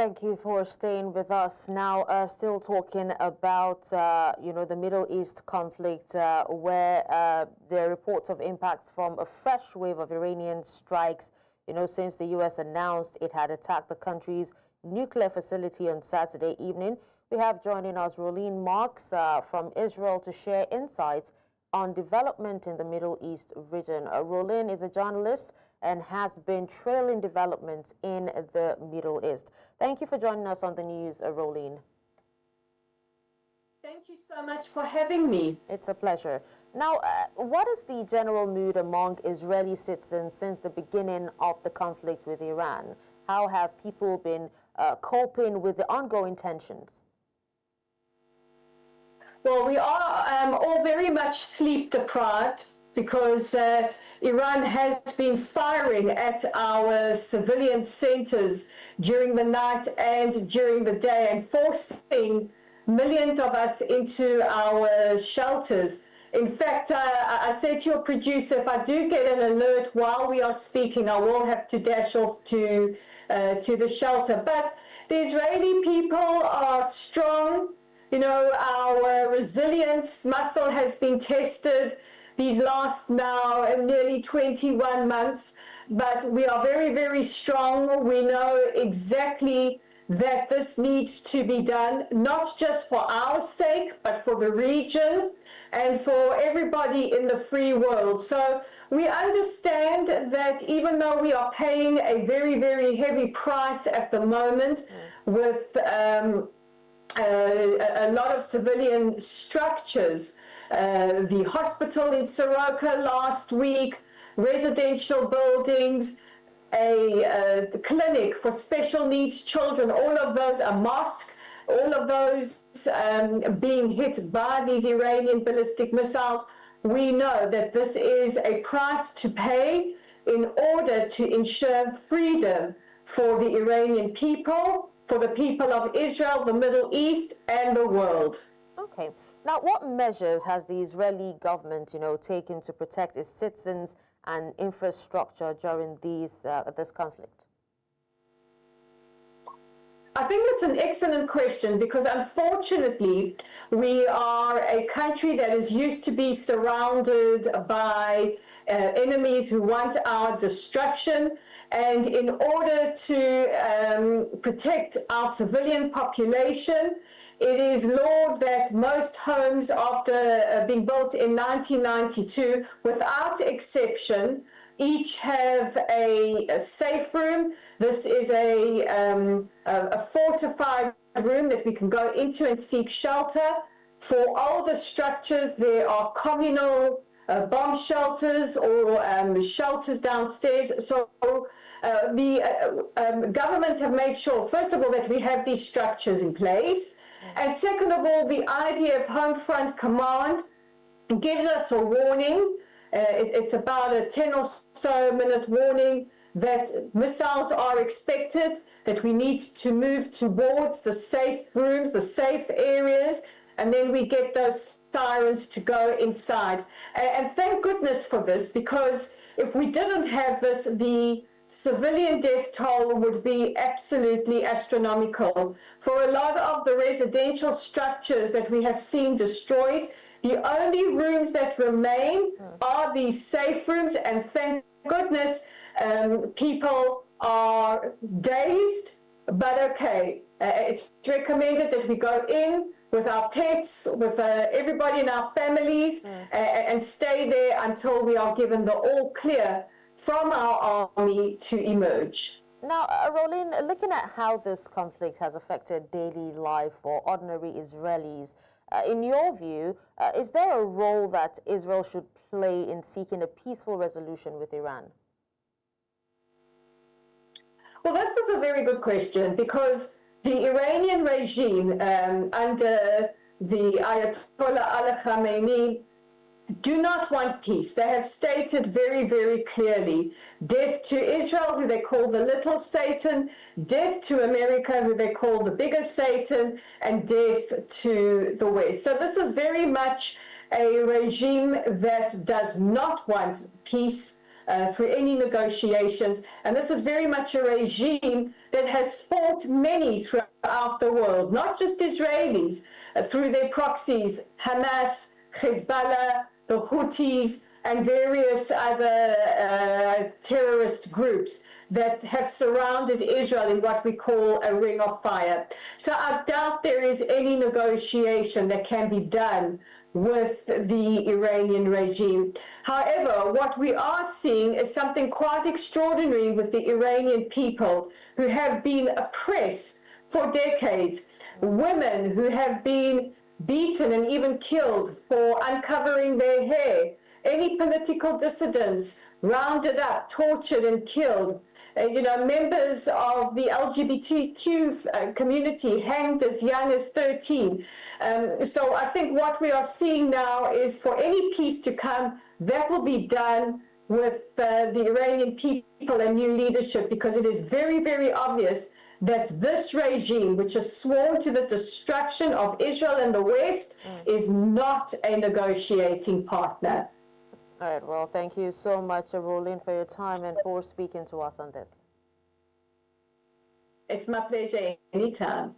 Thank you for staying with us. Now, still talking about, the Middle East conflict, where there are reports of impacts from a fresh wave of Iranian strikes, since the U.S. announced it had attacked the country's nuclear facility on Saturday evening. We have joining us Rolene Marks from Israel to share insights on development in the Middle East region. Rolene is a journalist and has been trailing developments in the Middle East. Thank you for joining us on the news, Rolene. Thank you so much for having me. It's a pleasure. Now, what is the general mood among Israeli citizens since the beginning of the conflict with Iran? How have people been coping with the ongoing tensions? Well, we are all very much sleep deprived because Iran has been firing at our civilian centers during the night and during the day and forcing millions of us into our shelters. In fact, I said to your producer, if I do get an alert while we are speaking, I will have to dash off to the shelter. But the Israeli people are strong. Our resilience muscle has been tested these last now nearly 21 months, but we are very, very strong. We know exactly that this needs to be done, not just for our sake, but for the region and for everybody in the free world. So we understand that even though we are paying a very, very heavy price at the moment with a lot of civilian structures, the hospital in Soroka last week, residential buildings, a clinic for special needs children, all of those, a mosque, all of those being hit by these Iranian ballistic missiles. We know that this is a price to pay in order to ensure freedom for the Iranian people, for the people of Israel, the Middle East, and the world. Okay. Now, what measures has the Israeli government, taken to protect its citizens and infrastructure during this conflict? I think that's an excellent question because unfortunately we are a country that is used to be surrounded by enemies who want our destruction, and in order to protect our civilian population, it is law that most homes after being built in 1992, without exception, each have a safe room. This is a fortified room that we can go into and seek shelter. For older structures, there are communal bomb shelters or shelters downstairs. So the government have made sure, first of all, that we have these structures in place. And second of all, the idea of home front command gives us a warning. It's about a 10 or so minute warning that missiles are expected, that we need to move towards the safe rooms, the safe areas, and then we get those sirens to go inside. And thank goodness for this, because if we didn't have this, the civilian death toll would be absolutely astronomical. For a lot of the residential structures that we have seen destroyed, the only rooms that remain are these safe rooms, and thank goodness people are dazed, but okay. It's recommended that we go in with our pets, with everybody in our families, and stay there until we are given the all clear from our army to emerge. Now, Rolene, looking at how this conflict has affected daily life for ordinary Israelis, in your view, is there a role that Israel should play in seeking a peaceful resolution with Iran? Well, this is a very good question, because the Iranian regime under the Ayatollah Ali Khamenei do not want peace. They have stated very, very clearly, death to Israel, who they call the little Satan, death to America, who they call the bigger Satan, and death to the West. So this is very much a regime that does not want peace. through any negotiations. And this is very much a regime that has fought many throughout the world, not just Israelis, through their proxies, Hamas, Hezbollah, the Houthis, and various other terrorist groups that have surrounded Israel in what we call a ring of fire. So I doubt there is any negotiation that can be done with the Iranian regime. However, what we are seeing is something quite extraordinary with the Iranian people who have been oppressed for decades. Women who have been beaten and even killed for uncovering their hair. Any political dissidents rounded up, tortured and killed. Members of the LGBTQ community hanged as young as 13. So I think what we are seeing now is for any peace to come, that will be done with the Iranian people and new leadership, because it is very, very obvious that this regime, which has sworn to the destruction of Israel and the West, is not a negotiating partner. All right, well, thank you so much, Rolene, for your time and for speaking to us on this. It's my pleasure anytime.